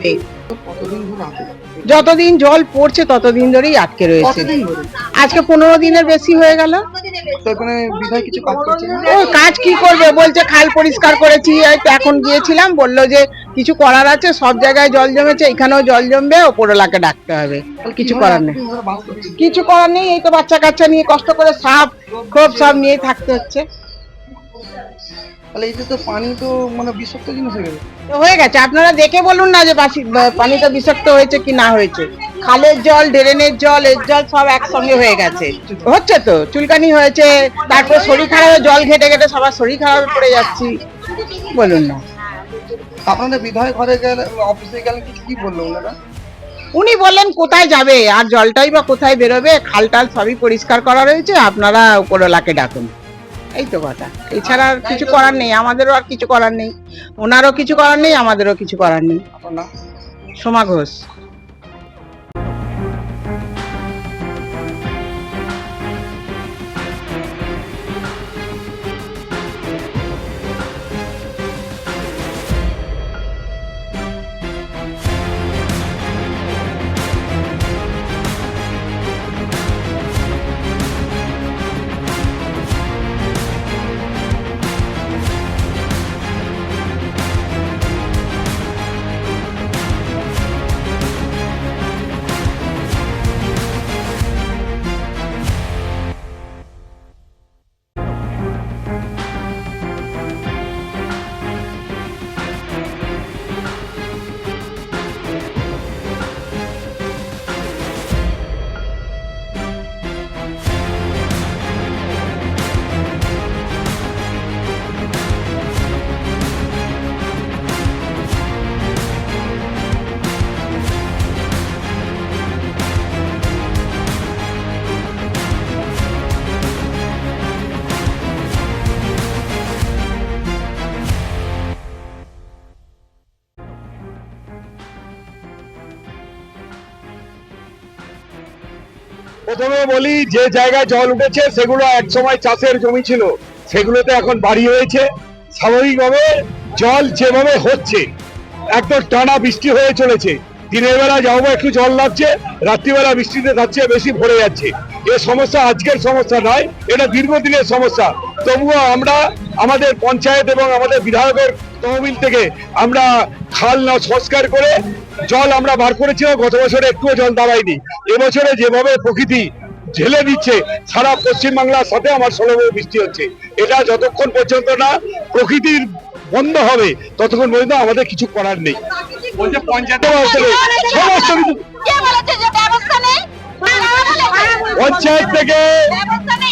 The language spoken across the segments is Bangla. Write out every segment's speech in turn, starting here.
হবে। যতদিন জল পড়ছে ততদিন ধরেই আটকে রয়েছে। আজকে 15 দিনের বেশি হয়ে গেল। ও কাজ কি করবে, বলছে খাল পরিষ্কার করেছি, এখন গিয়েছিলাম, বললো যে কিছু করার আছে, সব জায়গায় জল জমেছে, এখানেও জল জমবে, ওপরওয়ালাকে ডাকতে হবে। কিছু করার নেই, কিছু করার নেই। এই তো বাচ্চা কাচ্চা নিয়ে কষ্ট করে সাপ খুব সব নিয়ে থাকতে হচ্ছে। তাহলে এই যে তো পানি তো মানে বিষাক্ত জিনিস হয়ে গেছে, আপনারা দেখে বলুন না যে পানিটা বিষাক্ত হয়েছে কি না হয়েছে। খালের জল, ড্রেনের জল, এর জল সব একসঙ্গে হয়ে গেছে। হচ্ছে তো, চুলকানি হয়েছে, তারপর শরীর খারাপে জল ঘেটে ঘেটে সবার শরীর খারাপে পড়ে যাচ্ছি। বলুন না। আপনাদের বিধায়ক ঘরে গেলে, অফিসে গেলে কি বললো ওনারা? উনি বললেন কোথায় যাবে, আর জলটাই বা কোথায় বেরোবে, খাল টাল সবই পরিষ্কার করা রয়েছে, আপনারা উপরওয়ালাকে ডাকুন। এই তো কথা, এছাড়া আর কিছু করার নেই, আমাদেরও আর কিছু করার নেই, ওনারও কিছু করার নেই, আমাদেরও কিছু করার নেই। সোমা ঘোষ। প্রথমে বলি, যে জায়গায় জল উঠেছে সেগুলো একসময় চাষের জমি ছিল, সেগুলোতে এখন বাড়ি হয়েছে। স্বাভাবিকভাবে জল যেভাবে হচ্ছে, একদম টানা বৃষ্টি হয়ে চলেছে, দিনের বেলা যাবো একটু জল লাগছে, রাত্রিবেলা বৃষ্টিতে যাচ্ছে, বেশি ভরে যাচ্ছে। এ সমস্যা আজকের সমস্যা নয়, এটা দীর্ঘদিনের সমস্যা। তবুও আমরা আমাদের পঞ্চায়েত এবং আমাদের বিধায়কের তহবিল থেকে আমরা খাল না সংস্কার করে জল আমরা বার করেছিলাম। গত বছরে একটুও জল দাঁড়ায়নি। এবছরে যেভাবে প্রকৃতি ঝেলে দিচ্ছে, সারা পশ্চিমবাংলার সাথে আমার ষোলভাবে বৃষ্টি হচ্ছে। এটা যতক্ষণ পর্যন্ত না প্রকৃতির বন্ধ হবে ততক্ষণ পর্যন্ত আমাদের কিছু করার নেই। বলছে পঞ্চায়েত সমস্ত কিছু, পঞ্চায়েত থেকে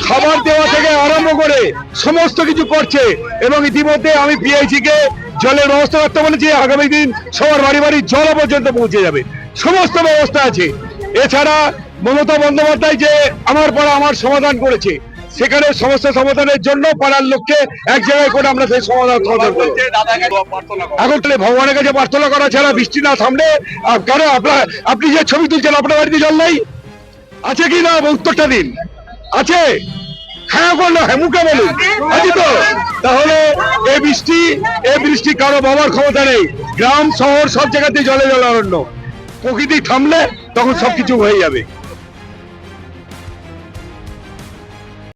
খাবার দেওয়া থেকে আরম্ভ করে সমস্ত কিছু করছে। এবং ইতিমধ্যে আমি পিআইসি কে জলের ব্যবস্থা করতে বলেছি, আগামী দিন সবার বাড়ি বাড়ি জল পর্যন্ত পৌঁছে যাবে, সমস্ত ব্যবস্থা আছে। এছাড়া মমতা বন্দ্যোপাধ্যায় যে আমার পাড়া আমার সমাধান করেছে, সেখানে সমস্যা সমাধানের জন্য পাড়ার লোককে এক জায়গায় করে আমরা সেই সমাধান করবো। এখন তাহলে ভগবানের কাছে প্রার্থনা করা ছাড়া বৃষ্টি না থামলে, কারণ আপনি যে ছবি তুলছেন আপনার বাড়িতে জল নেই আছে কি না, উত্তরটা দিন। আছে? হ্যাঁ বললো, হ্যাঁ মুখে বলুন আছে তো। তাহলে এই বৃষ্টি কারো বাবার ক্ষমতা নেই। গ্রাম শহর সব জায়গাতে জলে জলারণ্য। প্রকৃতি থামলে তখন সবকিছু হয়ে যাবে।